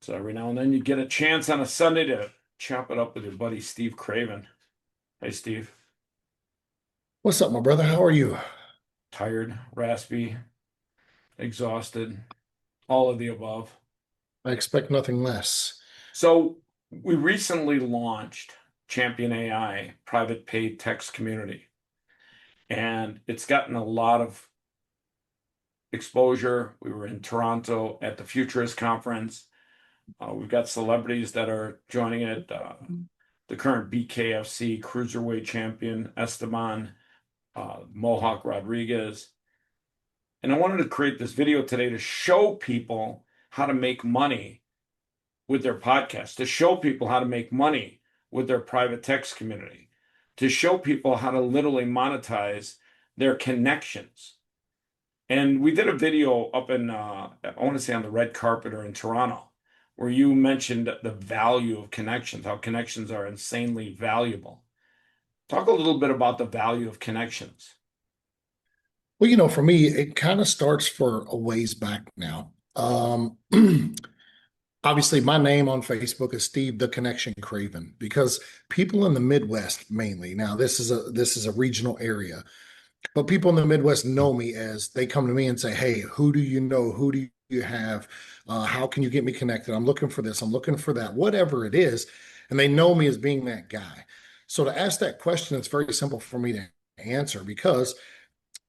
So every now and then you get a chance on a Sunday to chop it up with your buddy Steve Craven. Hey, Steve. What's up, my brother? How are you? Tired, raspy, exhausted, all of the above. I expect nothing less. So we recently launched Champion AI private paid text community, and it's gotten a lot of exposure. We were in Toronto at the Futurist conference. We've got celebrities that are joining it. The current BKFC cruiserweight champion Esteban, Mohawk Rodriguez. And I wanted to create this video today to show people how to make money with their podcast, to show people how to make money with their private text community, to show people how to literally monetize their connections. And we did a video up in, I want to say on the red carpet or in Toronto, where you mentioned the value of connections, how connections are insanely valuable. Talk a little bit about the value of connections. Well, for me, it kind of starts for a ways back now. Obviously, my name on Facebook is Steve the Connection Craven because people in the Midwest mainly. Now, this is a regional area, but people in the Midwest know me as they come to me and say, "Hey, who do you know? Who do you have? How can you get me connected? I'm looking for this. I'm looking for that. Whatever it is," and they know me as being that guy. So to ask that question, it's very simple for me to answer because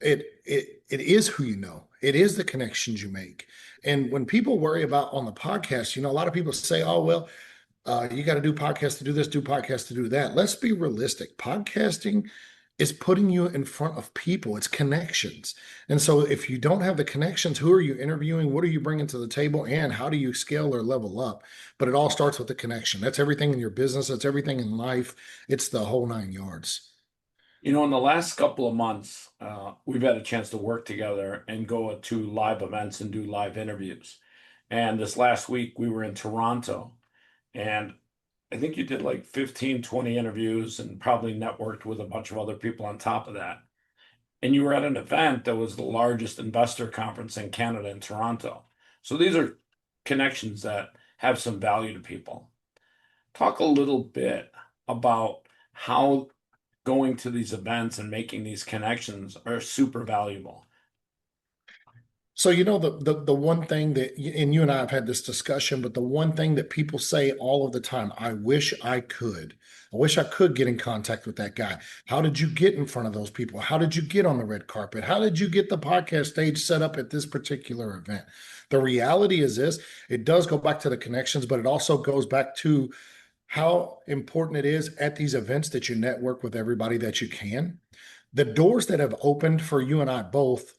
it is who you know. It is the connections you make. And when people worry about on the podcast, a lot of people say, "Oh, well, you got to do podcasts to do this, do podcasts to do that." Let's be realistic. Podcasting is putting you in front of people. It's connections. And so if you don't have the connections, who are you interviewing? What are you bringing to the table? And how do you scale or level up? But it all starts with the connection. That's everything in your business. That's everything in life. It's the whole nine yards. In the last couple of months, we've had a chance to work together and go to live events and do live interviews. And this last week, we were in Toronto, and I think you did like 15, 20 interviews and probably networked with a bunch of other people on top of that. And you were at an event that was the largest investor conference in Canada in Toronto. So these are connections that have some value to people. Talk a little bit about how going to these events and making these connections are super valuable. So the one thing that and you and I have had this discussion, but the one thing that people say all of the time, I wish I could. I wish I could get in contact with that guy. How did you get in front of those people? How did you get on the red carpet? How did you get the podcast stage set up at this particular event? The reality is this, it does go back to the connections, but it also goes back to how important it is at these events that you network with everybody that you can. The doors that have opened for you and I both,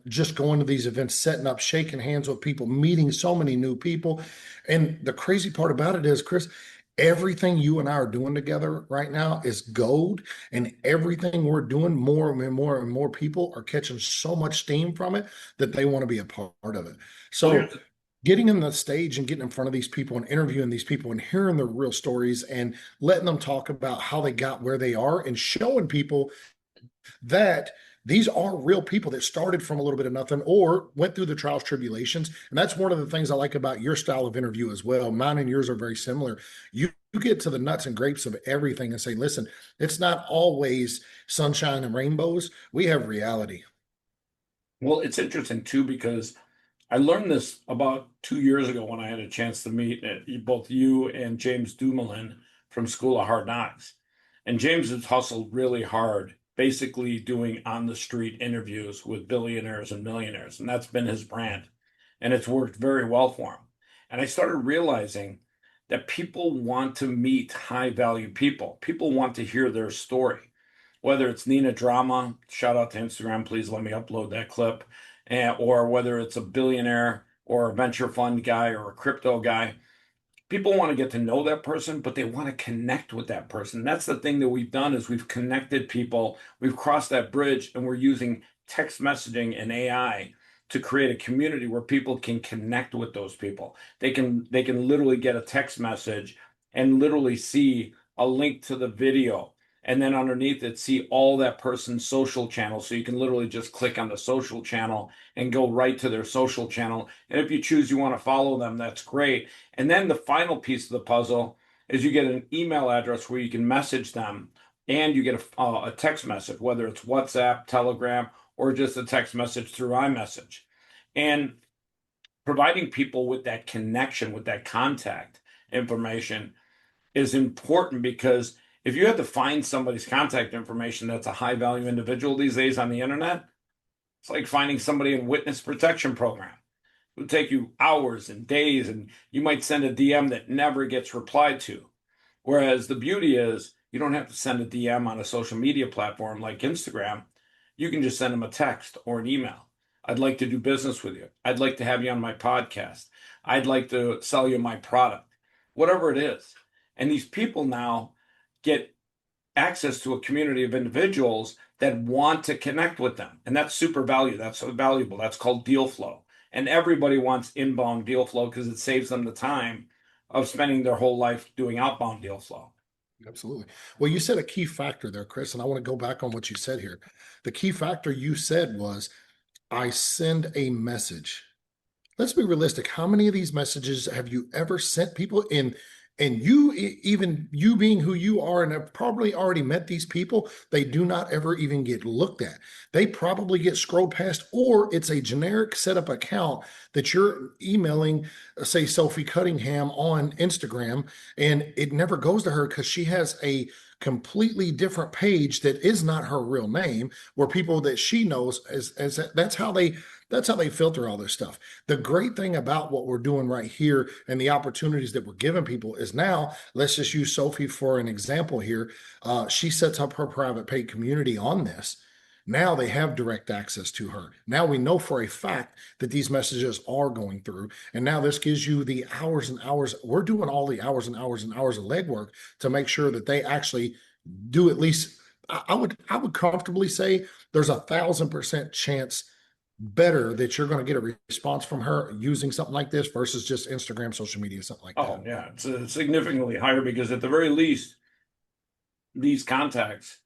just going to these events, setting up, shaking hands with people, meeting so many new people. And the crazy part about it is, Chris, everything you and I are doing together right now is gold. And everything we're doing, more and more and more people are catching so much steam from it that they want to be a part of it. Well, here's So getting in the stage and getting in front of these people and interviewing these people and hearing their real stories and letting them talk about how they got where they are and showing people that these are real people that started from a little bit of nothing or went through the trials, tribulations. And that's one of the things I like about your style of interview as well. Mine and yours are very similar. You get to the nuts and grapes of everything and say, listen, it's not always sunshine and rainbows. We have reality. well, it's interesting too because I learned this about 2 years ago when I had a chance to meet both you and James Dumoulin from School of Hard Knocks. And James has hustled really hard, basically doing on the street interviews with billionaires and millionaires. And that's been his brand. And it's worked very well for him. And I started realizing that people want to meet high value people. People want to hear their story. Whether it's Nina Drama, shout out to Instagram, please let me upload that clip, or whether it's a billionaire or a venture fund guy or a crypto guy, people want to get to know that person, but they want to connect with that person. That's the thing that we've done is we've connected people, we've crossed that bridge, and we're using text messaging and AI to create a community where people can connect with those people. They can literally get a text message and literally see a link to the video and then underneath it, see all that person's social channels. So you can literally just click on the social channel and go right to their social channel. And if you choose you want to follow them, that's great. And then the final piece of the puzzle is you get an email address where you can message them, and you get a text message, whether it's WhatsApp, Telegram, or just a text message through iMessage. And providing people with that connection, with that contact information is important, because if you have to find somebody's contact information that's a high value individual these days on the internet, it's like finding somebody in witness protection program. It would take you hours and days, and you might send a DM that never gets replied to. Whereas the beauty is you don't have to send a DM on a social media platform like Instagram. You can just send them a text or an email. I'd like to do business with you. I'd like to have you on my podcast. I'd like to sell you my product, whatever it is. And these people now get access to a community of individuals that want to connect with them. And that's super valuable. That's so valuable. That's called deal flow. And everybody wants inbound deal flow because it saves them the time of spending their whole life doing outbound deal flow. Absolutely. Well, you said a key factor there, Chris, and I want to go back on what you said here. The key factor you said was, I send a message. Let's be realistic. How many of these messages have you ever sent people in? And you, even you being who you are and have probably already met these people, they do not ever even get looked at. They probably get scrolled past, or it's a generic setup account that you're emailing, say, Sophie Cunningham on Instagram, and it never goes to her because she has a completely different page that is not her real name, where people that she knows as that's how they filter all this stuff. The great thing about what we're doing right here and the opportunities that we're giving people is, now let's just use Sophie for an example here. She sets up her private paid community on this. Now they have direct access to her. Now we know for a fact that these messages are going through. And now this gives you the hours and hours. We're doing all the hours and hours and hours of legwork to make sure that they actually do at least, I would comfortably say there's 1,000% chance better that you're going to get a response from her using something like this versus just Instagram, social media, something like that. Oh, yeah, it's significantly higher, because at the very least, these contacts,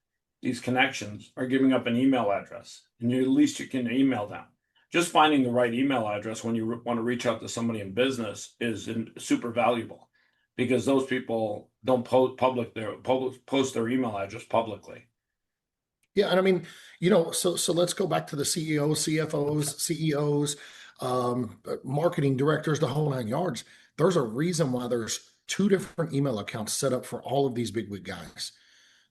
these connections are giving up an email address, and at least you can email them. Just finding the right email address when you want to reach out to somebody in business is super valuable, because those people don't post their email address publicly. Yeah, and I mean, so let's go back to the CEOs, CFOs, CEOs, marketing directors, the whole nine yards. There's a reason why there's two different email accounts set up for all of these big wig guys.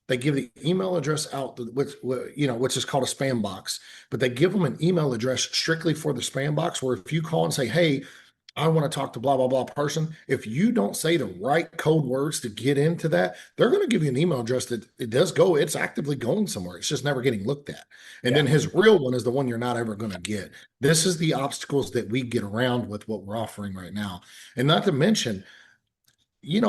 They give the email address out, which is called a spam box, but they give them an email address strictly for the spam box, where if you call and say, hey, I want to talk to blah, blah, blah person, if you don't say the right code words to get into that, they're going to give you an email address that it does go, it's actively going somewhere. It's just never getting looked at. And Yeah. then his real one is the one you're not ever going to get. This is the obstacles that we get around with what we're offering right now. And not to mention,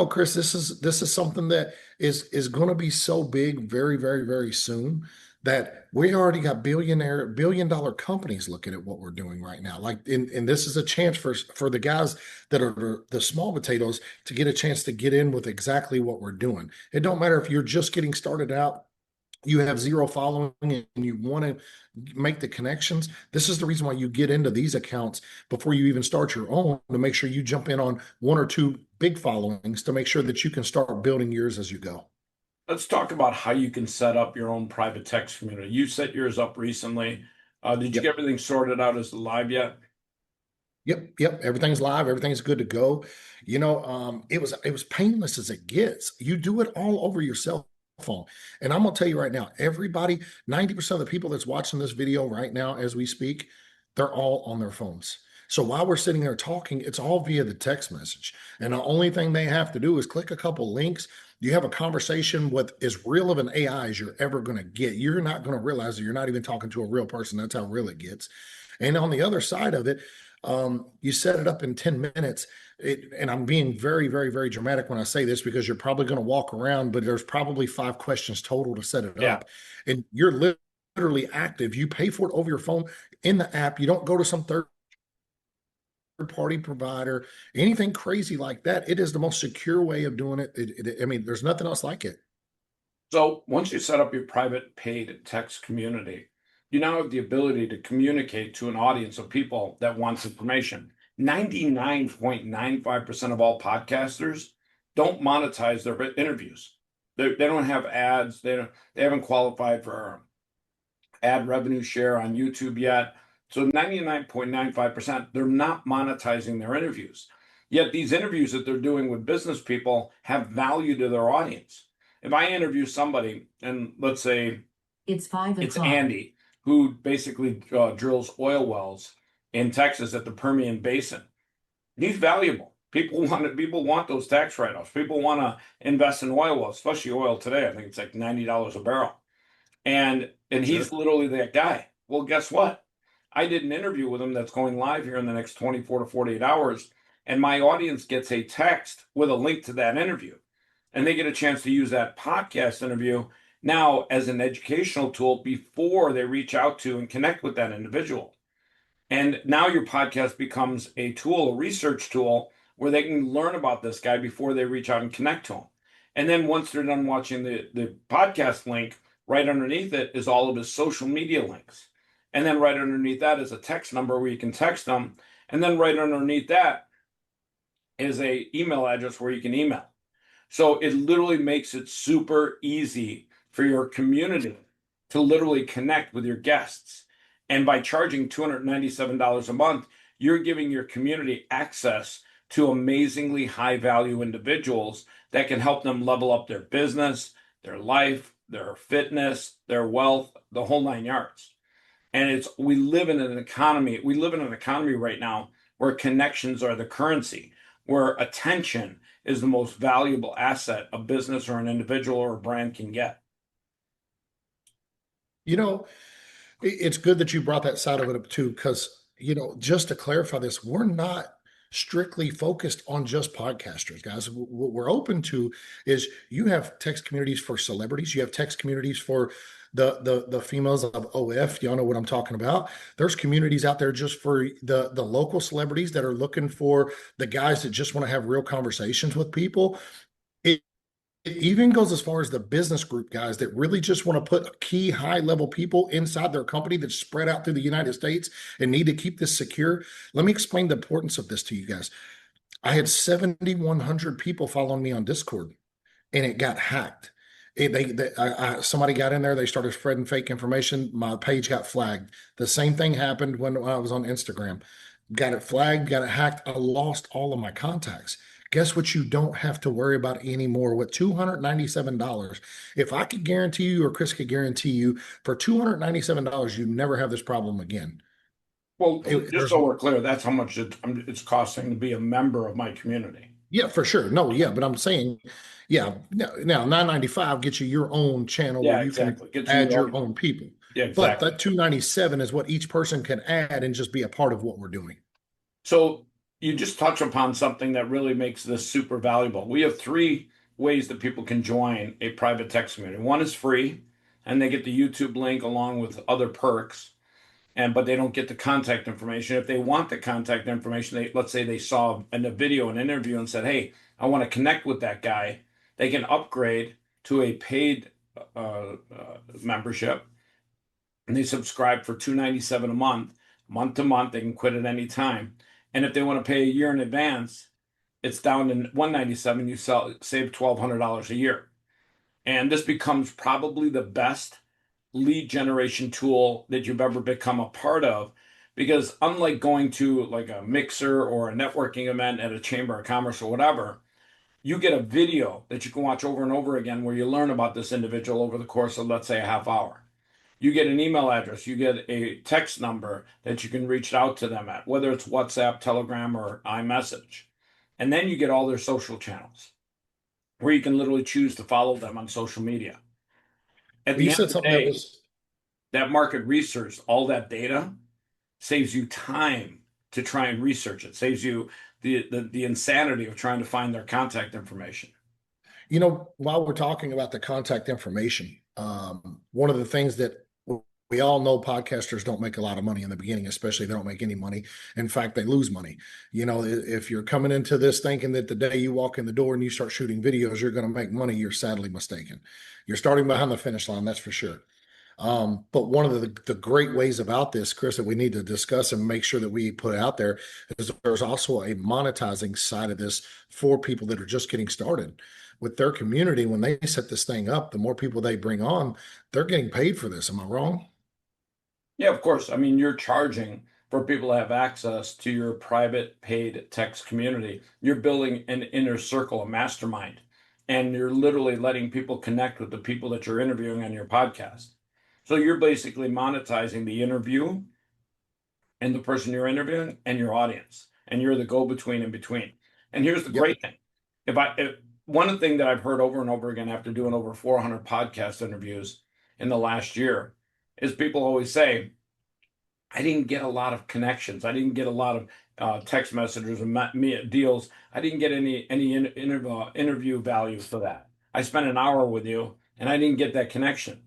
Chris, this is something that is going to be so big very, very, very soon, that we already got billion dollar companies looking at what we're doing right now. Like, and this is a chance for the guys that are the small potatoes to get a chance to get in with exactly what we're doing. It don't matter if you're just getting started out, you have zero following, and you want to make the connections. This is the reason why you get into these accounts before you even start your own, to make sure you jump in on one or two big followings to make sure that you can start building yours as you go. Let's talk about how you can set up your own private text community. You set yours up recently. Did you Yep. get everything sorted out as live yet? Yep. Everything's live. Everything's good to go. It was painless as it gets. You do it all over your cell phone. And I'm gonna tell you right now, everybody, 90% of the people that's watching this video right now as we speak, they're all on their phones. So while we're sitting there talking, it's all via the text message. And the only thing they have to do is click a couple links. You have a conversation with as real of an AI as you're ever going to get. You're not going to realize that you're not even talking to a real person. That's how real it gets. And on the other side of it, you set it up in 10 minutes. And I'm being very, very, very dramatic when I say this, because you're probably going to walk around, but there's probably 5 questions total to set it Yeah. up. And you're literally active. You pay for it over your phone in the app. You don't go to some third party provider, anything crazy like that. It is the most secure way of doing it. I mean, there's nothing else like it. So once you set up your private paid text community, you now have the ability to communicate to an audience of people that wants information. 99.95% of all podcasters don't monetize their interviews. They don't have ads. They haven't qualified for ad revenue share on YouTube yet. So 99.95%, they're not monetizing their interviews. Yet these interviews that they're doing with business people have value to their audience. If I interview somebody, and let's say it's Andy, who basically drills oil wells in Texas at the Permian Basin, he's valuable. People want those tax write-offs. People want to invest in oil wells, especially oil today. I think it's like $90 a barrel. And Sure. he's literally that guy. Well, guess what? I did an interview with him that's going live here in the next 24 to 48 hours, and my audience gets a text with a link to that interview. And they get a chance to use that podcast interview now as an educational tool before they reach out to and connect with that individual. And now your podcast becomes a tool, a research tool, where they can learn about this guy before they reach out and connect to him. And then once they're done watching the podcast link, right underneath it is all of his social media links. And then right underneath that is a text number where you can text them. And then right underneath that is a email address where you can email. So it literally makes it super easy for your community to literally connect with your guests. And by charging $297 a month, you're giving your community access to amazingly high value individuals that can help them level up their business, their life, their fitness, their wealth, the whole nine yards. And we live in an economy right now where connections are the currency, where attention is the most valuable asset a business or an individual or a brand can get. You know, it's good that you brought that side of it up too, because, just to clarify this, we're not strictly focused on just podcasters, guys. What we're open to is you have text communities for celebrities, you have text communities for the females of OF. Y'all know what I'm talking about. There's communities out there just for the local celebrities that are looking for the guys that just want to have real conversations with people. It even goes as far as the business group guys that really just want to put key high level people inside their company that's spread out through the United States and need to keep this secure. Let me explain the importance of this to you guys. I had 7,100 people following me on Discord, and it got hacked. Somebody got in there. They started spreading fake information. My page got flagged. The same thing happened when I was on Instagram. Got it flagged, got it hacked. I lost all of my contacts. Guess what you don't have to worry about anymore with $297. If I could guarantee you, or Chris could guarantee you, for $297, you never have this problem again. Well, just so we're clear, that's how much it's costing to be a member of my community. Yeah, for sure. No, yeah, but I'm saying, yeah, now 995 gets you your own channel where Yeah, you exactly. can Gets you add your your own people. Yeah, But exactly. that 297 is what each person can add and just be a part of what we're doing. So you just touch upon something that really makes this super valuable. We have three ways that people can join a private text community. One is free, and they get the YouTube link along with other perks, but they don't get the contact information. If they want the contact information, let's say they saw in a video, an interview, and said, "Hey, I want to connect with that guy," they can upgrade to a paid membership, and they subscribe for $297 a month to month. They can quit at any time. And if they want to pay a year in advance, it's down to $197. You save $1,200 a year. And this becomes probably the best lead generation tool that you've ever become a part of. Because unlike going to like a mixer or a networking event at a chamber of commerce or whatever, you get a video that you can watch over and over again where you learn about this individual over the course of, let's say, a half hour. You get an email address, you get a text number that you can reach out to them at, whether it's WhatsApp, Telegram, or iMessage. And then you get all their social channels where you can literally choose to follow them on social media. At Well, you the end said of the something that day, was, that market research, all that data saves you time to try and research it, saves you the insanity of trying to find their contact information. while we're talking about the contact information, one of the things that we all know podcasters don't make a lot of money in the beginning, especially they don't make any money. In fact, they lose money. You know, if you're coming into this thinking that the day you walk in the door and you start shooting videos, you're going to make money, you're sadly mistaken. You're starting behind the finish line, that's for sure. But one of the great ways about this, Chris, that we need to discuss and make sure that we put out there is there's also a monetizing side of this for people that are just getting started with their community. When they set this thing up, the more people they bring on, they're getting paid for this. Am I wrong? Yeah, of course. I mean, you're charging for people to have access to your private paid text community. You're building an inner circle, a mastermind, and you're literally letting people connect with the people that you're interviewing on your podcast. So you're basically monetizing the interview and the person you're interviewing and your audience, and you're the go-between in between. And here's the Yep. great thing. If one thing that I've heard over and over again after doing over 400 podcast interviews in the last year is people always say, I didn't get a lot of connections. I didn't get a lot of text messages and deals. I didn't get any interview value for that. I spent an hour with you and I didn't get that connection.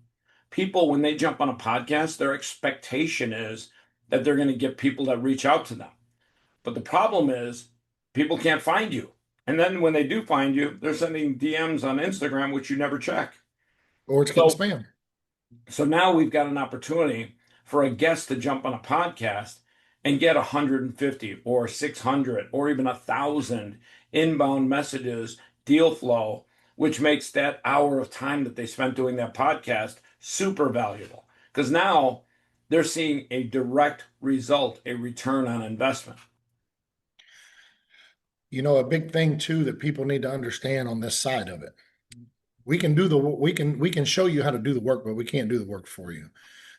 People, when they jump on a podcast, their expectation is that they're going to get people that reach out to them. But the problem is people can't find you. And then when they do find you, they're sending DMs on Instagram, which you never check. Or it's getting So spam. so now we've got an opportunity for a guest to jump on a podcast and get 150 or 600 or even 1,000 inbound messages, deal flow, which makes that hour of time that they spent doing that podcast super valuable. Because now they're seeing a direct result, a return on investment. You know, a big thing too that people need to understand on this side of it. We can show you how to do the work, but we can't do the work for you.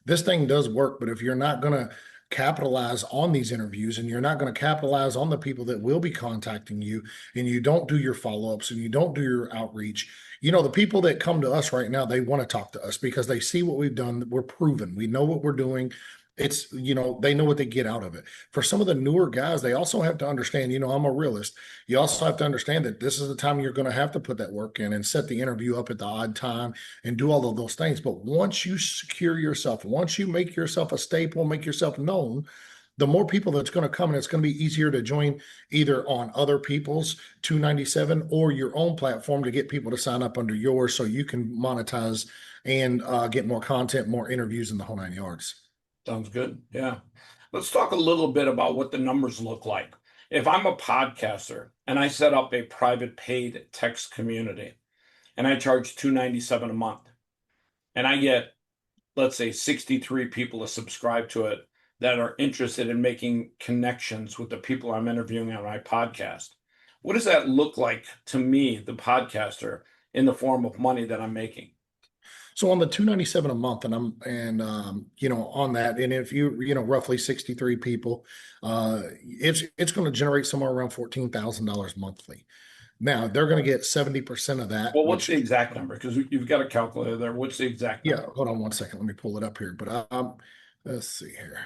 This thing does work, but if you're not going to capitalize on these interviews and you're not going to capitalize on the people that will be contacting you and you don't do your follow-ups and you don't do your outreach, you know, the people that come to us right now, they want to talk to us because they see what we've done. We're proven. We know what we're doing. It's, you know, they know what they get out of it. For some of the newer guys, they also have to understand, you know, I'm a realist. You also have to understand that this is the time you're going to have to put that work in and set the interview up at the odd time and do all of those things. But once you secure yourself, once you make yourself a staple, make yourself known, the more people that's going to come, and it's going to be easier to join either on other people's 297 or your own platform to get people to sign up under yours so you can monetize and get more content, more interviews in the whole 9 yards. Sounds good. Yeah. Let's talk a little bit about what the numbers look like. If I'm a podcaster and I set up a private paid text community and I charge $297 a month and I get, let's say, 63 people to subscribe to it that are interested in making connections with the people I'm interviewing on my podcast, what does that look like to me, the podcaster, in the form of money that I'm making? So on the 297 a month, and you know, on that, and if you know, roughly 63 people, it's going to generate somewhere around $14,000 monthly. Now they're going to get 70% of that, Well, what's the which, exact number? Because you've got a calculator there. What's the exact yeah, number? hold on one second. Let me pull it up here. But let's see here.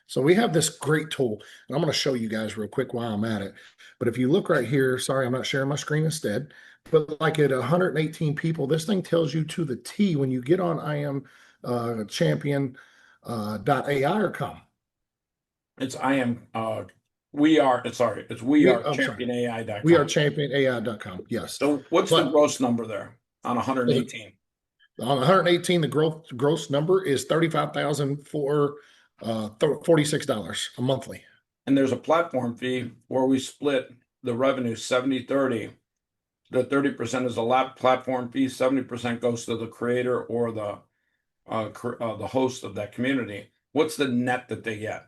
So we have this great tool, and I'm going to show you guys real quick while I'm at it. But if you look right here, sorry, I'm not sharing my screen instead. But like at 118 people, this thing tells you to the T when you get on I am champion .ai or com. It's I am we are sorry, it's we are I'm sorry. We are championai.com. championai.com. Yes. So what's the But gross number there on 118? on 118, the gross number is 35,000 for $46 a monthly. And there's a platform fee where we split the revenue 70-30. The 30% is a lap platform fee, 70% goes to the creator or the host of that community. What's the net that they get?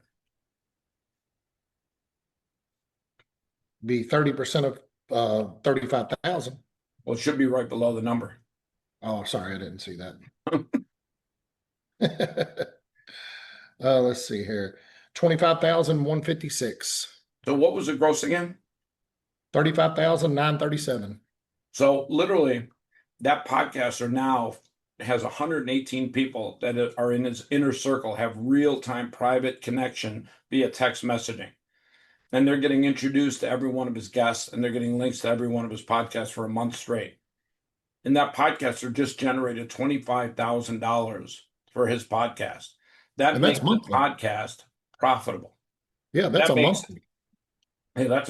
Be 30% of 35,000. Well, it should be right below the number. Oh, sorry, I didn't see that. Let's see here. 25,156. So what was the gross again? 35,937. So literally, that podcaster now has 118 people that are in his inner circle, have real-time private connection via text messaging. And they're getting introduced to every one of his guests, and they're getting links to every one of his podcasts for a month straight. And that podcaster just generated $25,000 for his podcast. That And that's makes the monthly. podcast profitable. Yeah, that's That a makes, monthly. hey, that's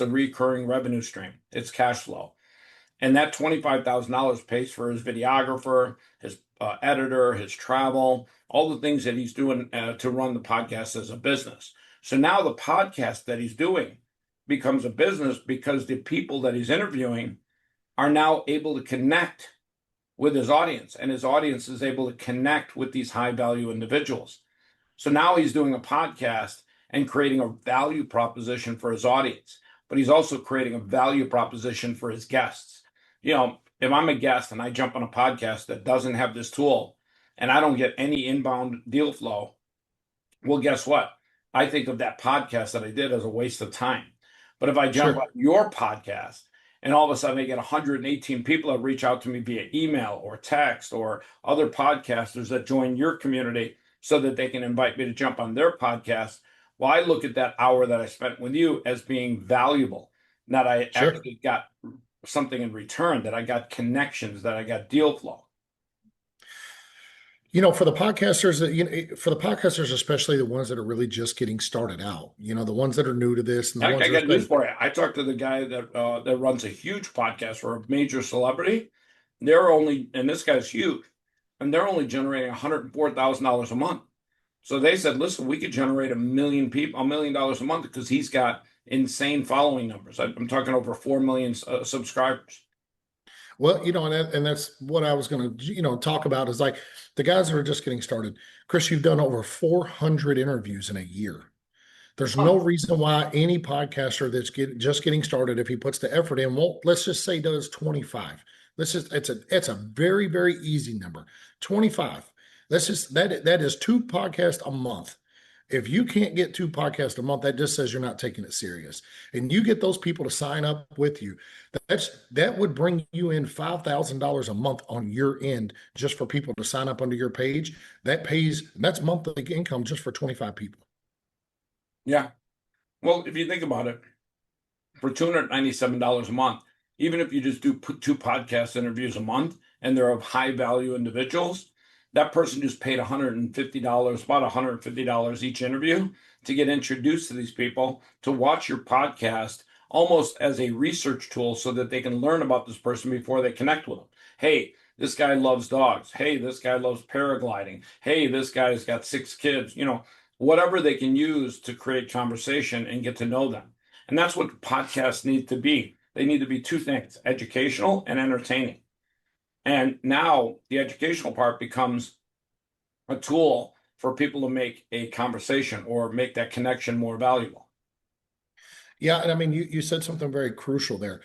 a recurring revenue stream. It's cash flow. And that $25,000 pays for his videographer, his editor, his travel, all the things that he's doing to run the podcast as a business. So now the podcast that he's doing becomes a business because the people that he's interviewing are now able to connect with his audience, and his audience is able to connect with these high value individuals. So now he's doing a podcast and creating a value proposition for his audience, but he's also creating a value proposition for his guests. If I'm a guest and I jump on a podcast that doesn't have this tool and I don't get any inbound deal flow, well, guess what? I think of that podcast that I did as a waste of time. But if I jump on Sure. your podcast and all of a sudden I get 118 people that reach out to me via email or text or other podcasters that join your community so that they can invite me to jump on their podcast, well, I look at that hour that I spent with you as being valuable, that I Sure. actually got something in return, that I got connections, that I got deal flow. For the podcasters, for the podcasters, especially the ones that are really just getting started out, the ones that are new to this and the Heck, ones I that are got news spending. for you. I talked to the guy that runs a huge podcast for a major celebrity. They're only, and this guy's huge, and they're only generating $104,000 a month. So they said, listen, we could generate $1 million a month because he's got insane following numbers. I'm talking over 4 million subscribers. Well, and that's what I was going to, talk about is like the guys that are just getting started. Chris, you've done over 400 interviews in a year. There's no Huh. reason why any podcaster that's just getting started, if he puts the effort in, won't, let's just say does 25. It's a very, very easy number. 25. That is 2 podcasts a month. If you can't get 2 podcasts a month, that just says you're not taking it serious. And you get those people to sign up with you. That would bring you in $5,000 a month on your end just for people to sign up under your page. That's monthly income just for 25 people. Yeah. Well, if you think about it, for $297 a month, even if you just do 2 podcast interviews a month and they're of high value individuals, that person just paid $150, about $150 each interview to get introduced to these people, to watch your podcast almost as a research tool so that they can learn about this person before they connect with them. Hey, this guy loves dogs. Hey, this guy loves paragliding. Hey, this guy's got 6 kids. Whatever they can use to create conversation and get to know them. And that's what podcasts need to be. They need to be 2 things, educational and entertaining. And now the educational part becomes a tool for people to make a conversation or make that connection more valuable. Yeah, and I mean, you said something very crucial there.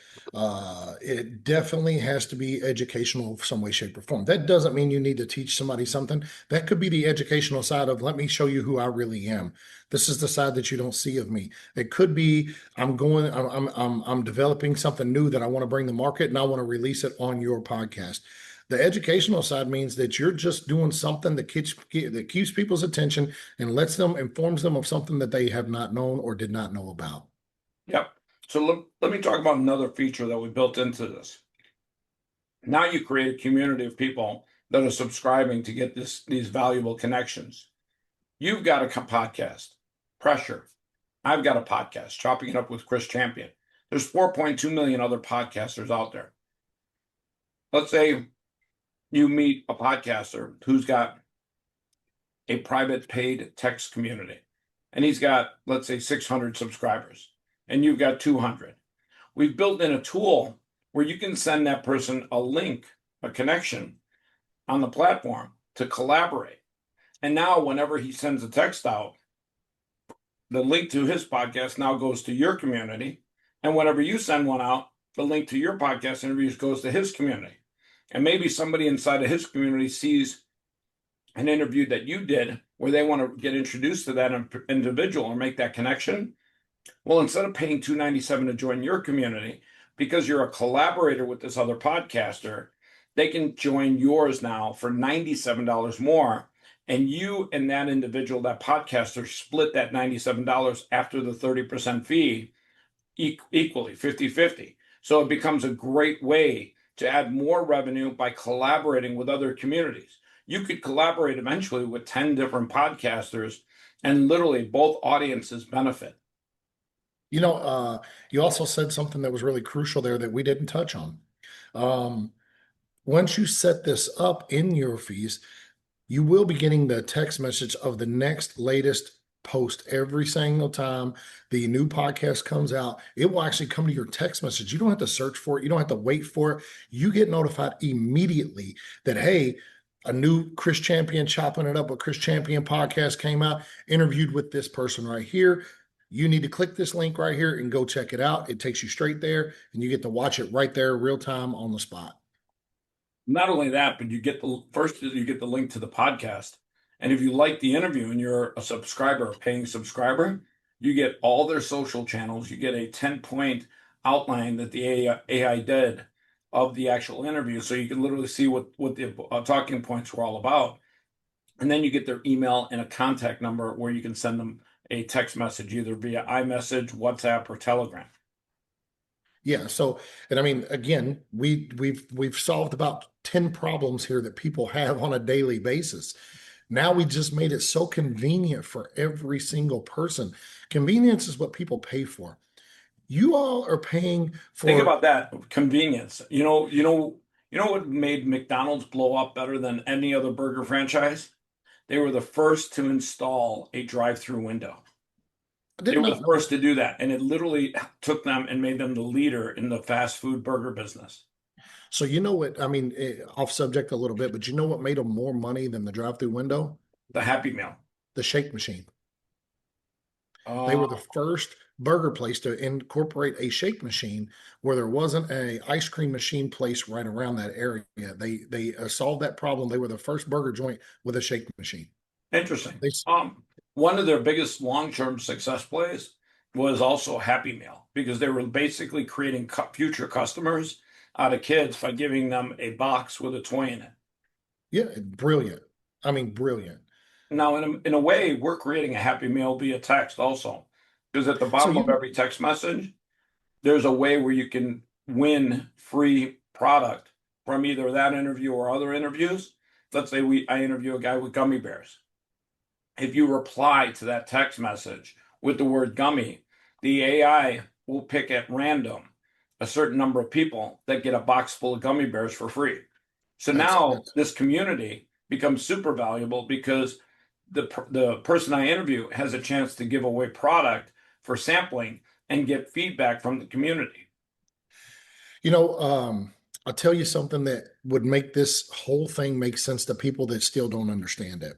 It definitely has to be educational of some way, shape, or form. That doesn't mean you need to teach somebody something. That could be the educational side of let me show you who I really am. This is the side that you don't see of me. It could be I'm developing something new that I want to bring to market and I want to release it on your podcast. The educational side means that you're just doing something that keeps people's attention and informs them of something that they have not known or did not know about. Yep. So let me talk about another feature that we built into this. Now you create a community of people that are subscribing to get these valuable connections. You've got a podcast, Pressure. I've got a podcast, Chopping It Up with Chris Champion. There's 4.2 million other podcasters out there. Let's say you meet a podcaster who's got a private paid text community, and he's got, let's say, 600 subscribers, and you've got 200. We've built in a tool where you can send that person a link, a connection on the platform to collaborate. And now, whenever he sends a text out, the link to his podcast now goes to your community. And whenever you send one out, the link to your podcast interviews goes to his community. And maybe somebody inside of his community sees an interview that you did where they want to get introduced to that individual or make that connection. Well, instead of paying $297 to join your community, because you're a collaborator with this other podcaster, they can join yours now for $97 more. And you and that individual, that podcaster, split that $97 after the 30% fee equally, 50-50. So it becomes a great way to add more revenue by collaborating with other communities. you could collaborate eventually with 10 different podcasters and literally both audiences benefit. You know, you also said something that was really crucial there that we didn't touch on. Um, Once you set this up in your fees, you will be getting the text message of the next latest post every single time the new podcast comes out. It will actually come to your text message. You don't have to search for it. You don't have to wait for it. You get notified immediately that, hey, a new Chris Champion Chopping It Up with Chris Champion podcast came out, interviewed with this person right here. You need to click this link right here and go check it out. It takes you straight there and you get to watch it right there, real time on the spot. Not only that, but you get the link to the podcast. And if you like the interview and you're a subscriber, a paying subscriber, you get all their social channels. You get a 10-point outline that the AI did of the actual interview. So you can literally see what the talking points were all about. And then you get their email and a contact number where you can send them a text message either via iMessage, WhatsApp, or Telegram. Yeah. So, and I mean, again, we've solved about 10 problems here that people have on a daily basis. Now we just made it so convenient for every single person. Convenience is what people pay for. You all are paying Think for. about that convenience. You know what made McDonald's blow up better than any other burger franchise? They were the first to install a drive-through window. I They did were not the know. first to do that, and it literally took them and made them the leader in the fast food burger business. So you know what? I mean, off subject a little bit, but you know what made them more money than the drive-through window? The Happy Meal. The shake machine. They Uh, were the first burger place to incorporate a shake machine where there wasn't a ice cream machine place right around that area. They solved that problem. They were the first burger joint with a shake machine. Interesting. They One of their biggest long-term success plays was also Happy Meal because they were basically creating future customers out of kids by giving them a box with a toy in it. Yeah, brilliant. I mean, brilliant. Now, in a way, we're creating a Happy Meal via text also, because at the So bottom of you every text message, there's a way where you can win free product from either that interview or other interviews. Let's say I interview a guy with gummy bears. If you reply to that text message with the word gummy, the AI will pick at random a certain number of people that get a box full of gummy bears for free. So now that's this community becomes super valuable because the person I interview has a chance to give away product for sampling and get feedback from the community. you know, I'll tell you something that would make this whole thing make sense to people that still don't understand it.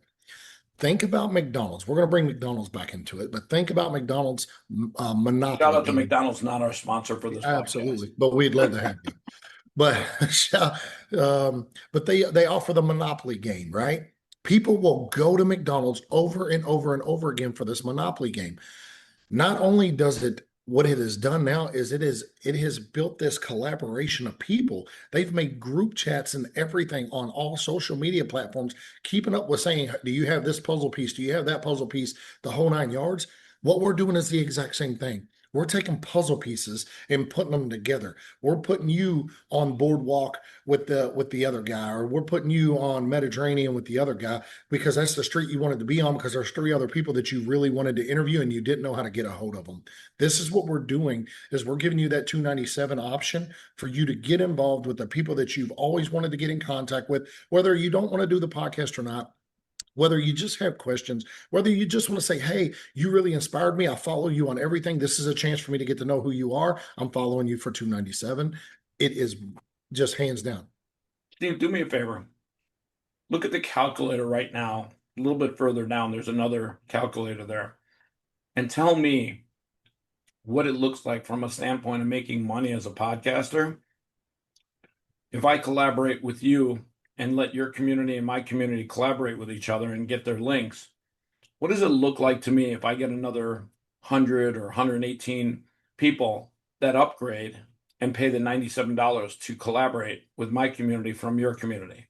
Think about McDonald's. We're going to bring McDonald's back into it, but think about McDonald's Shout monopoly out to game. McDonald's, not our sponsor for this podcast. Absolutely, but we'd love to have you. But but they offer the monopoly game, right? People will go to McDonald's over and over and over again for this monopoly game. Not only does it, what it has done now is it has built this collaboration of people. They've made group chats and everything on all social media platforms, keeping up with saying, do you have this puzzle piece? Do you have that puzzle piece? The whole nine yards. What we're doing is the exact same thing. We're taking puzzle pieces and putting them together. We're putting you on boardwalk with the other guy, or we're putting you on Mediterranean with the other guy because that's the street you wanted to be on because there's three other people that you really wanted to interview and you didn't know how to get a hold of them. This is what we're doing is we're giving you that 297 option for you to get involved with the people that you've always wanted to get in contact with, whether you don't want to do the podcast or not, whether you just have questions, whether you just want to say, hey, you really inspired me. I follow you on everything. This is a chance for me to get to know who you are. I'm following you for 297. It is just hands down. Steve, do me a favor. Look at the calculator right now. A little bit further down, there's another calculator there. And tell me what it looks like from a standpoint of making money as a podcaster. If I collaborate with you and let your community and my community collaborate with each other and get their links, what does it look like to me if I get another 100 or 118 people that upgrade and pay the $97 to collaborate with my community from your community?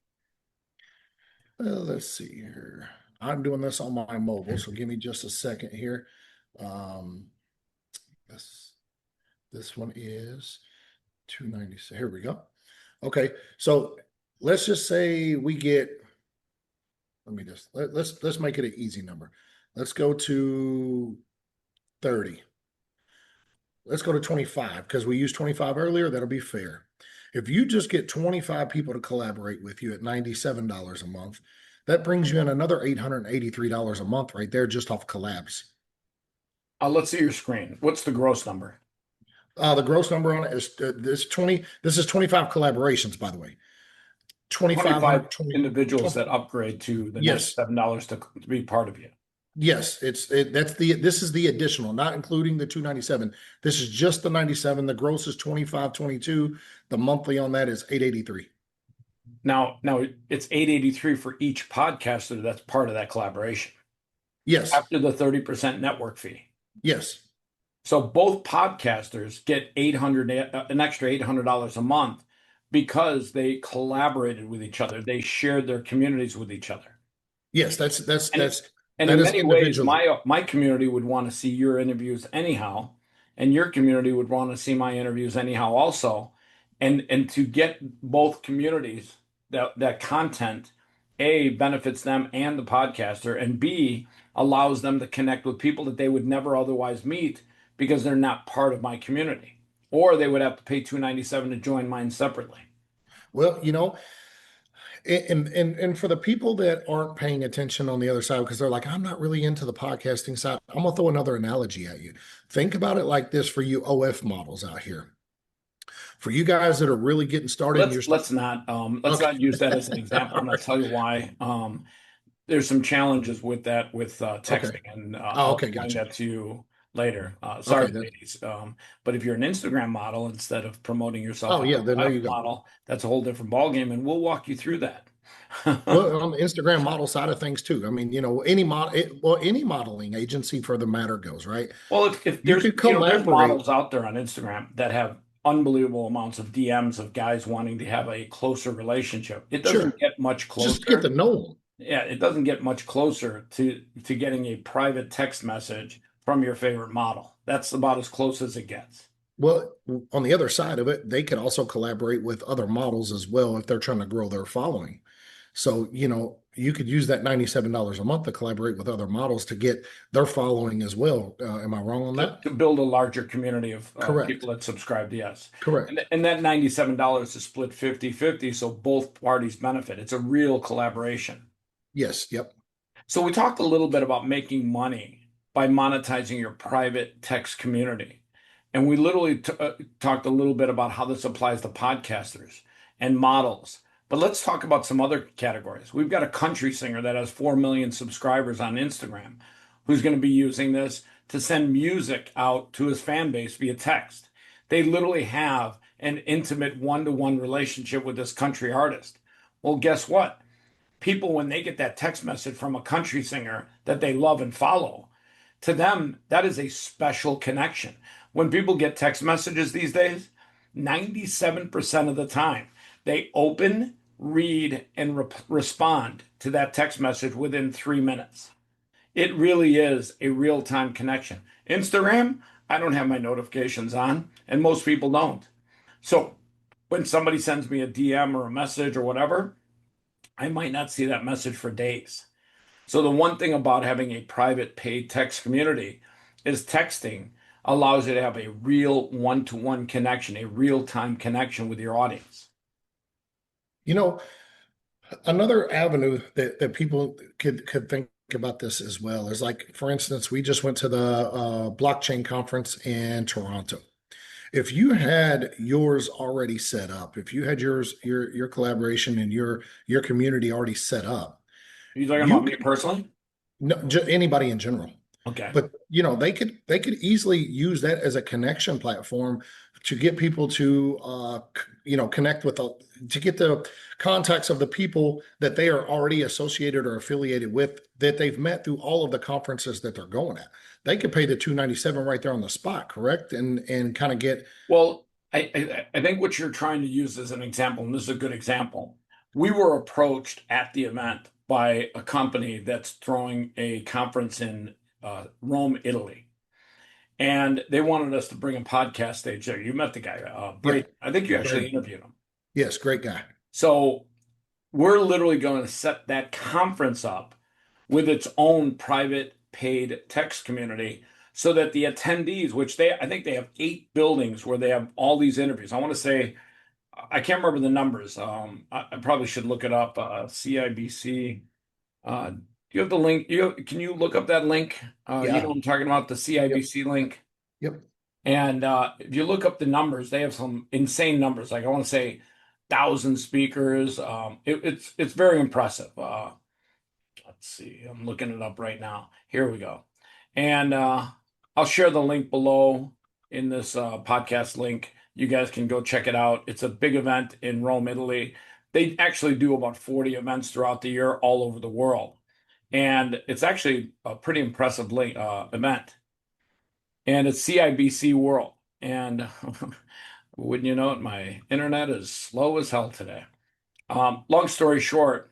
Well, let's see here. I'm doing this on my mobile, so give me just a second here. Um, this this one is 296. Here we go. Okay, so let's just say we get let me just let's make it an easy number. Let's go to 30. Let's go to 25 because we used 25 earlier. That'll be fair. If you just get 25 people to collaborate with you at $97 a month, that brings you in another $883 a month right there just off collabs. Let's see your screen. What's the gross number? The gross number on it is this 20. This is 25 collaborations, by the way. 25 2,520. individuals that upgrade to the Yes. $97 to be part of you. Yes, this is the additional, not including the 297. This is just the 97. The gross is 2522. The monthly on that is 883. Now it's 883 for each podcaster that's part of that collaboration Yes. after the 30% network fee. Yes. So both podcasters get an extra $800 a month because they collaborated with each other. They shared their communities with each other. Yes, that's And that's and that in is many ways, individually. my community would want to see your interviews anyhow, and your community would want to see my interviews anyhow also. And to get both communities that content, A, benefits them and the podcaster, and B, allows them to connect with people that they would never otherwise meet because they're not part of my community. Or they would have to pay $297 to join mine separately. Well, and for the people that aren't paying attention on the other side because they're like, I'm not really into the podcasting side. I'm gonna throw another analogy at you. Think about it like this for you OF models out here. For you guys that are really getting started, and Let's not okay. use that as an example, and I'll tell you why. There's some challenges with that with Okay. texting, and Oh, I'll okay, explain gotcha. that to you later. Okay, Sorry, then. ladies. But if you're an Instagram model instead of promoting yourself Oh, as yeah, a then there web you go. model, that's a whole different ballgame, and we'll walk you through that. Well, on the Instagram model side of things too. I mean, any any modeling agency for the matter goes, right? Well, if You there's could there's collaborate. models out there on Instagram that have unbelievable amounts of DMs of guys wanting to have a closer relationship. It doesn't Sure. get much Just to get to closer. know them. Yeah, it doesn't get much closer to getting a private text message from your favorite model. That's about as close as it gets. Well, on the other side of it, they could also collaborate with other models as well if they're trying to grow their following. So, you could use that $97 a month to collaborate with other models to get their following as well. Am I wrong on that? To build a larger community of Correct. people that subscribe to yes. Correct. And that $97 is split 50-50, so both parties benefit. It's a real collaboration. Yes. Yep. So we talked a little bit about making money by monetizing your private text community. And we literally talked a little bit about how this applies to podcasters and models. But let's talk about some other categories. We've got a country singer that has 4 million subscribers on Instagram who's going to be using this to send music out to his fan base via text. They literally have an intimate one-to-one relationship with this country artist. Well, guess what? People, when they get that text message from a country singer that they love and follow, to them, that is a special connection. When people get text messages these days, 97% of the time, they open, read, and respond to that text message within 3 minutes. It really is a real time connection. Instagram, I don't have my notifications on, and most people don't. So when somebody sends me a DM or a message or whatever, I might not see that message for days. So the one thing about having a private paid text community is texting allows you to have a real one-to-one connection, a real-time connection with your audience. You know, another avenue that people could think about this as well is like, for instance, we just went to the blockchain conference in Toronto. If you had yours already set up, if you had your collaboration and your community already set up, Are you talking you about me could personally? no, anybody in general. Okay. But they could easily use that as a connection platform to get people to connect with to get the contacts of the people that they are already associated or affiliated with that they've met through all of the conferences that they're going at. They could pay the 297 right there on the spot, correct? And kind of get. Well, I think what you're trying to use as an example, and this is a good example. We were approached at the event by a company that's throwing a conference in Rome, Italy. And they wanted us to bring a podcast stage there. You met the guy, Yeah, Brady. I think you actually Brandon. interviewed him. Yes, great guy. So we're literally going to set that conference up with its own private paid text community so that the attendees, which I think they have 8 buildings where they have all these interviews. I want to say, I can't remember the numbers. I probably should look it up. CIBC. Do you have the link? Can you look up that link? You know Yeah. what I'm talking about, the Yep. CIBC link. Yep. And if you look up the numbers, they have some insane numbers. Like I want to say, 1,000 speakers. It's very impressive. Let's see. I'm looking it up right now. Here we go. And I'll share the link below in this podcast link. You guys can go check it out. It's a big event in Rome, Italy. They actually do about 40 events throughout the year all over the world. And it's actually a pretty impressive event. And it's CIBC World. And wouldn't you know it, my internet is slow as hell today. Long story short,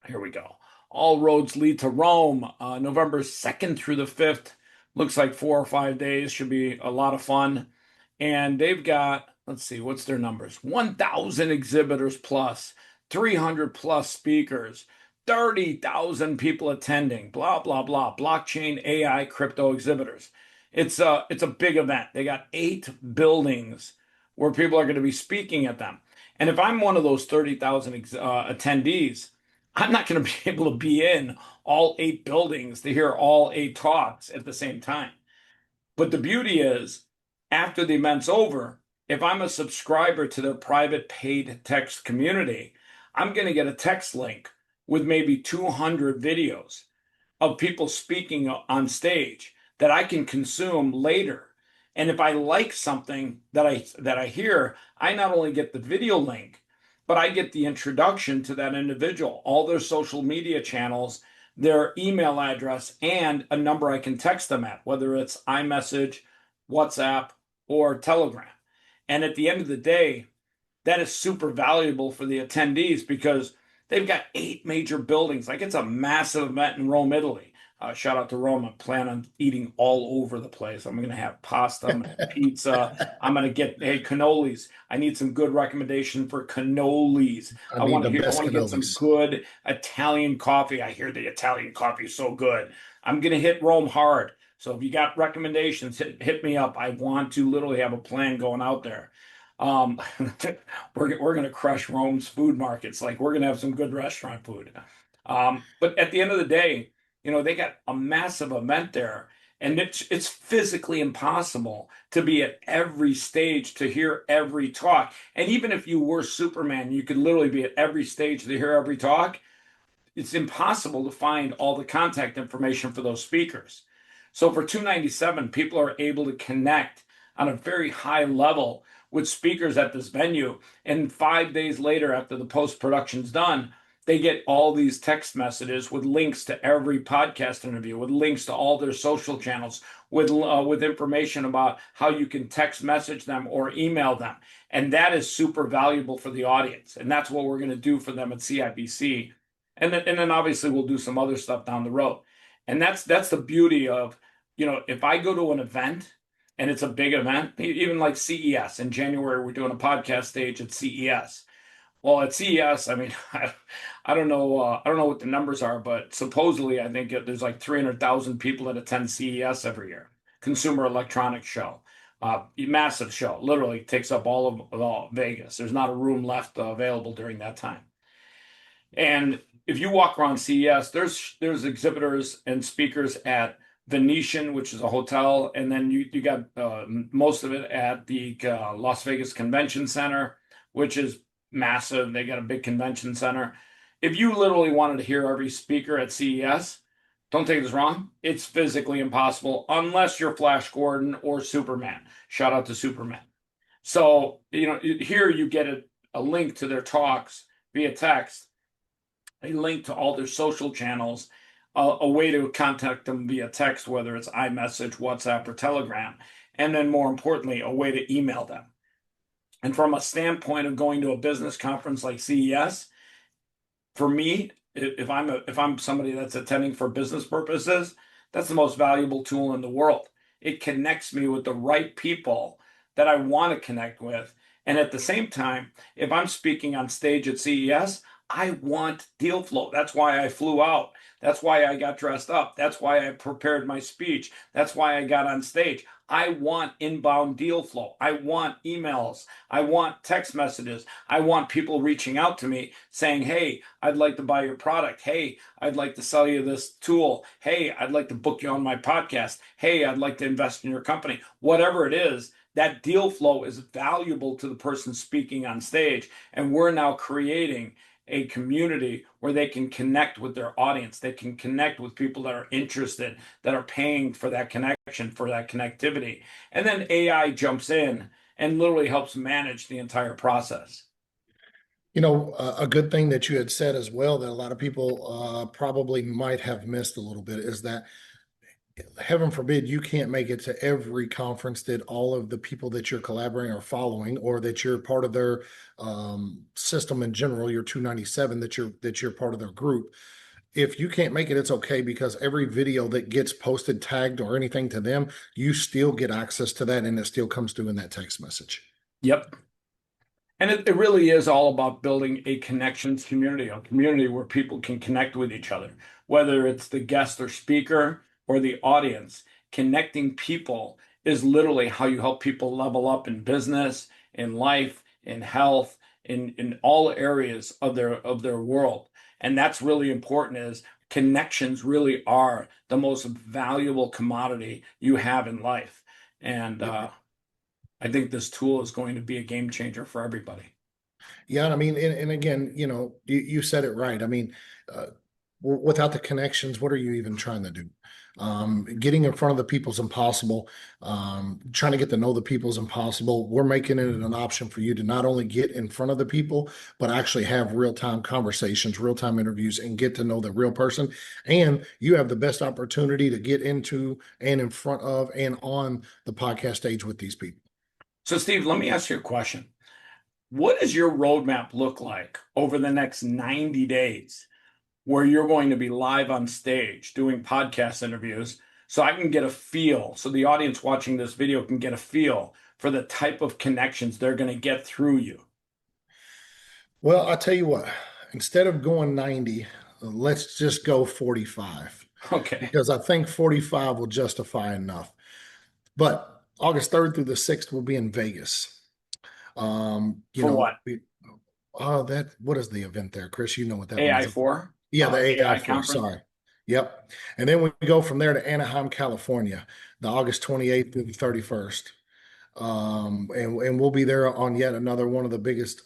here we go. All roads lead to Rome, November 2nd through the 5th. Looks like 4 or 5 days. Should be a lot of fun. And they've got, let's see, what's their numbers? 1,000 exhibitors plus, 300 plus speakers, 30,000 people attending, blah, blah, blah. Blockchain, AI, crypto exhibitors. It's a big event. They got 8 buildings where people are going to be speaking at them. And if I'm one of those 30,000 attendees, I'm not going to be able to be in all 8 buildings to hear all 8 talks at the same time. But the beauty is, after the event's over, if I'm a subscriber to their private paid text community, I'm going to get a text link with maybe 200 videos of people speaking on stage that I can consume later. And if I like something that I hear, I not only get the video link, but I get the introduction to that individual, all their social media channels, their email address, and a number I can text them at, whether it's iMessage, WhatsApp, or Telegram. And at the end of the day, that is super valuable for the attendees because they've got 8 major buildings. Like it's a massive event in Rome, Italy. Shout out to Rome. I plan on eating all over the place. I'm going to have pasta, I'm gonna have pizza. I'm going to get, hey, cannolis. I need some good recommendation for cannolis. I I need want to the hear, I best want to get some cannolis. good Italian coffee. I hear the Italian coffee is so good. I'm going to hit Rome hard. So if you got recommendations, hit me up. I want to literally have a plan going out there. Um, we're going to crush Rome's food markets. Like we're going to have some good restaurant food. But at the end of the day, they got a massive event there, and it's physically impossible to be at every stage to hear every talk. And even if you were Superman, you could literally be at every stage to hear every talk. It's impossible to find all the contact information for those speakers. So for 297, people are able to connect on a very high level with speakers at this venue. And 5 days later, after the post production's done, they get all these text messages with links to every podcast interview, with links to all their social channels, with information about how you can text message them or email them. And that is super valuable for the audience. And that's what we're going to do for them at CIBC. And then obviously we'll do some other stuff down the road. And that's the beauty of, if I go to an event and it's a big event, even like CES in January, we're doing a podcast stage at CES. Well, at CES, I mean, I don't know, I don't know what the numbers are, but supposedly I think there's like 300,000 people that attend CES every year, Consumer Electronics Show, massive show, literally takes up all of Vegas. There's not a room left available during that time. And if you walk around CES, there's exhibitors and speakers at Venetian, which is a hotel, and then you got most of it at the Las Vegas Convention Center, which is massive. They got a big convention center. If you literally wanted to hear every speaker at CES, don't take this wrong, it's physically impossible unless you're Flash Gordon or Superman. Shout out to Superman. So, here you get a link to their talks via text, a link to all their social channels, a way to contact them via text, whether it's iMessage, WhatsApp, or Telegram, and then more importantly, a way to email them. And from a standpoint of going to a business conference like CES, for me, if I'm somebody that's attending for business purposes, that's the most valuable tool in the world. It connects me with the right people that I want to connect with. And at the same time, if I'm speaking on stage at CES, I want deal flow. That's why I flew out. That's why I got dressed up. That's why I prepared my speech. That's why I got on stage. I want inbound deal flow. I want emails. I want text messages. I want people reaching out to me saying, hey, I'd like to buy your product. Hey, I'd like to sell you this tool. Hey, I'd like to book you on my podcast. Hey, I'd like to invest in your company. Whatever it is, that deal flow is valuable to the person speaking on stage. And we're now creating a community where they can connect with their audience. They can connect with people that are interested, that are paying for that connection, for that connectivity. And then AI jumps in and literally helps manage the entire process. A good thing that you had said as well that a lot of people probably might have missed a little bit is that heaven forbid you can't make it to every conference that all of the people that you're collaborating are following, or that you're part of their system in general, your 297, that you're part of their group. If you can't make it, it's okay, because every video that gets posted, tagged, or anything to them, you still get access to that, and it still comes through in that text message. Yep. And it really is all about building a connections community, a community where people can connect with each other, whether it's the guest or speaker or the audience. Connecting people is literally how you help people level up in business, in life, in health, in all areas of their world. And that's really important, is connections really are the most valuable commodity you have in life. And I think this tool is going to be a game changer for everybody. Yeah, I mean, and again, you said it right. I mean, without the connections, what are you even trying to do? Getting in front of the people is impossible. Trying to get to know the people is impossible. We're making it an option for you to not only get in front of the people, but actually have real-time conversations, real-time interviews, and get to know the real person. And you have the best opportunity to get into and in front of and on the podcast stage with these people. So, Steve, let me ask you a question. What does your roadmap look like over the next 90 days where you're going to be live on stage doing podcast interviews, so I can get a feel, so the audience watching this video can get a feel for the type of connections they're going to get through you? Well, I tell you what, instead of going 90, let's just go 45, Okay. because I think 45 will justify enough. But August 3rd through the 6th will be in Vegas. For what? What is the event there, Chris? You know what that means. AI4? Yeah, the AI AI Force. conference? Sorry. Yep. And then we go from there to Anaheim, California, the August 28th through the 31st. And we'll be there on yet another one of the biggest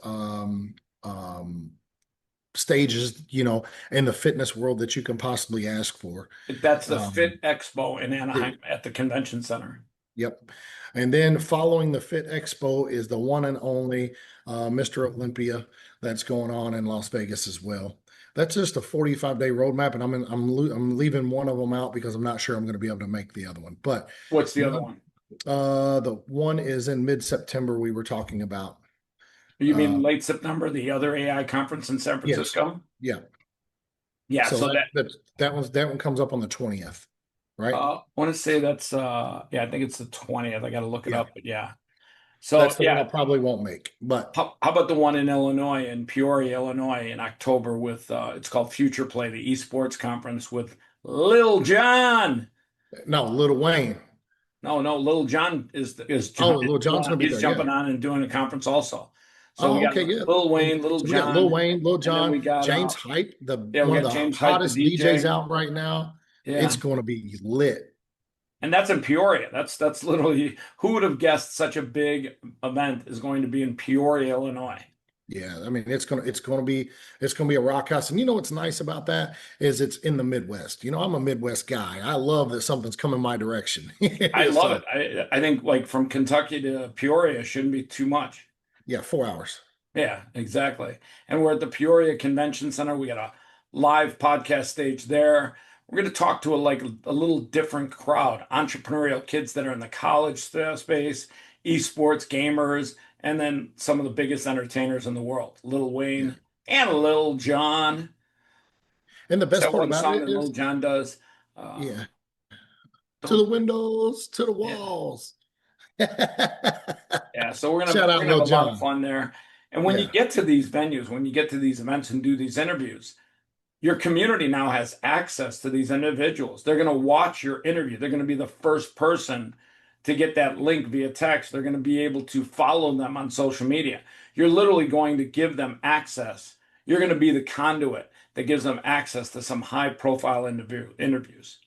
stages, in the fitness world that you can possibly ask for. That's the Um, Fit Expo in Anaheim at the convention center. yep. And then following the Fit Expo is the one and only Mr. Olympia that's going on in Las Vegas as well. That's just a 45-day roadmap, and I'm leaving one of them out because I'm not sure I'm going to be able to make the other one. But What's the other one? the one is in mid-September we were talking about. You mean Uh, late September, the other AI conference in San yes. Francisco? Yeah. Yeah, So so that one comes up on the 20th, right? I want to say that's yeah, I think it's the 20th. I got to look it Yeah. up, but yeah. So That's the one I yeah, probably won't make. But how about the one in Illinois, in Peoria, Illinois, in October with it's called Future Play, the esports conference with Lil Jon. no, Little Wayne. No, Lil Jon is Oh, Little John's gonna be he's there. Yeah. jumping on and doing a conference also. So we Oh, got okay, yeah. Lil And Wayne, Lil so we got Lil Jon, Wayne, Lil and then Jon, we got James Hype, the yeah, we one of got the James Hype, the hottest DJs DJ. out right now. It's Yeah. going to be lit. And that's in Peoria. That's literally, who would have guessed such a big event is going to be in Peoria, Illinois? Yeah, I mean it's gonna be a rock house. And you know what's nice about that is it's in the Midwest. I'm a Midwest guy. I love that something's coming my direction. I love So it. I think like from Kentucky to Peoria shouldn't be too much. yeah, 4 hours. Yeah, exactly. And we're at the Peoria Convention Center. We got a live podcast stage there. We're going to talk to a little different crowd, entrepreneurial kids that are in the college space, esports gamers, and then some of the biggest entertainers in the world, Lil Yeah. Wayne and Lil Jon. And the What's best that part one about song it that Lil is, Jon does? yeah, to the Don't, windows, to the yeah. walls. Yeah, so we're gonna Shout we're out gonna have Lil a lot of Jon. fun there. And when you Yeah. get to these venues, when you get to these events and do these interviews, your community now has access to these individuals. They're going to watch your interview. They're going to be the first person to get that link via text. They're going to be able to follow them on social media. You're literally going to give them access. You're going to be the conduit that gives them access to some high profile interviews.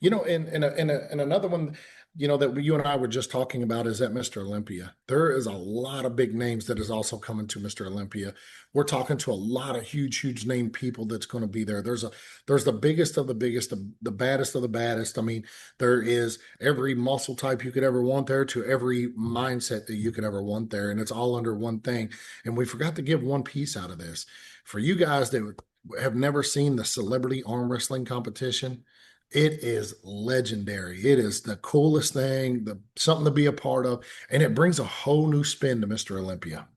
And another one, that you and I were just talking about is at Mr. Olympia. There is a lot of big names that is also coming to Mr. Olympia. We're talking to a lot of huge name people that's going to be there. There's the biggest of the biggest, the baddest of the baddest. I mean, there is every muscle type you could ever want there to every mindset that you could ever want there, and it's all under one thing. And we forgot to give one piece out of this for you guys that have never seen the celebrity arm wrestling competition. It is legendary. It is the coolest thing, something to be a part of, and it brings a whole new spin to Mr. Olympia.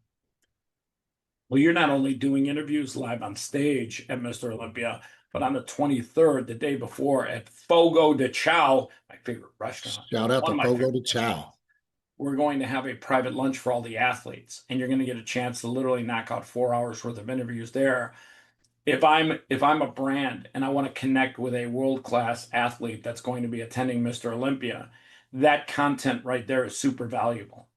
Well, you're not only doing interviews live on stage at Mr. Olympia, but on the 23rd, the day before, at Fogo de Chao, my favorite restaurant, Shout out one to of my Fogo favorite de restaurants, Chao. we're going to have a private lunch for all the athletes, and you're going to get a chance to literally knock out 4 hours worth of interviews there. If I'm a brand and I want to connect with a world-class athlete that's going to be attending Mr. Olympia, that content right there is super valuable.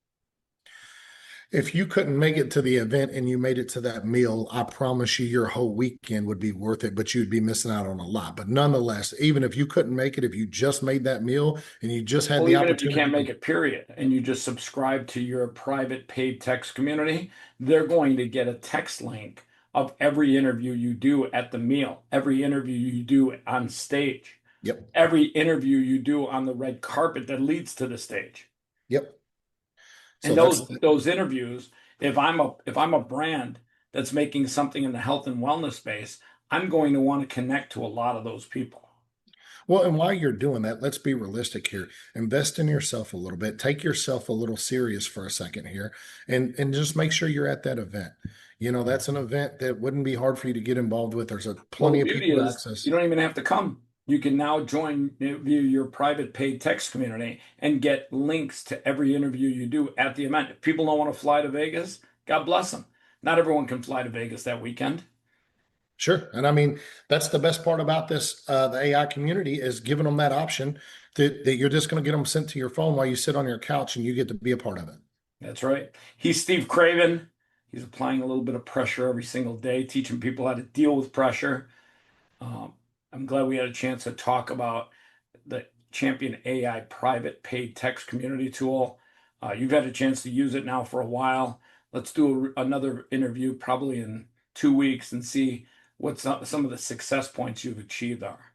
If you couldn't make it to the event and you made it to that meal, I promise you your whole weekend would be worth it, but you'd be missing out on a lot. But nonetheless, even if you couldn't make it, if you just made that meal and you just had Well, the even if you can't opportunity make to, it, period, and you just subscribe to your private paid text community, they're going to get a text link of every interview you do at the meal, every interview you do on stage, yep, every interview you do on the red carpet that leads to the stage. yep. So And that's those interviews, if I'm a brand that's making something in the health and wellness space, I'm going to want to connect to a lot of those people. Well, and while you're doing that, let's be realistic here. Invest in yourself a little bit. Take yourself a little serious for a second here, and just make sure you're at that event. That's an event that wouldn't be hard for you to get involved with. There's Well, the plenty of beauty people to is you access. don't even have to come. You can now join via your private paid text community and get links to every interview you do at the event. If people don't want to fly to Vegas, God bless them. Not everyone can fly to Vegas that weekend. Sure, and I mean that's the best part about this. The AI community is giving them that option that you're just going to get them sent to your phone while you sit on your couch, and you get to be a part of it. That's right. He's Steve Craven. He's applying a little bit of pressure every single day, teaching people how to deal with pressure. Um, I'm glad we had a chance to talk about the Champion AI private paid text community tool. You've had a chance to use it now for a while. Let's do another interview probably in 2 weeks and see what some of the success points you've achieved are.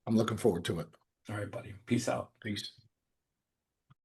I'm looking forward to it. All right, buddy. Peace out. Peace.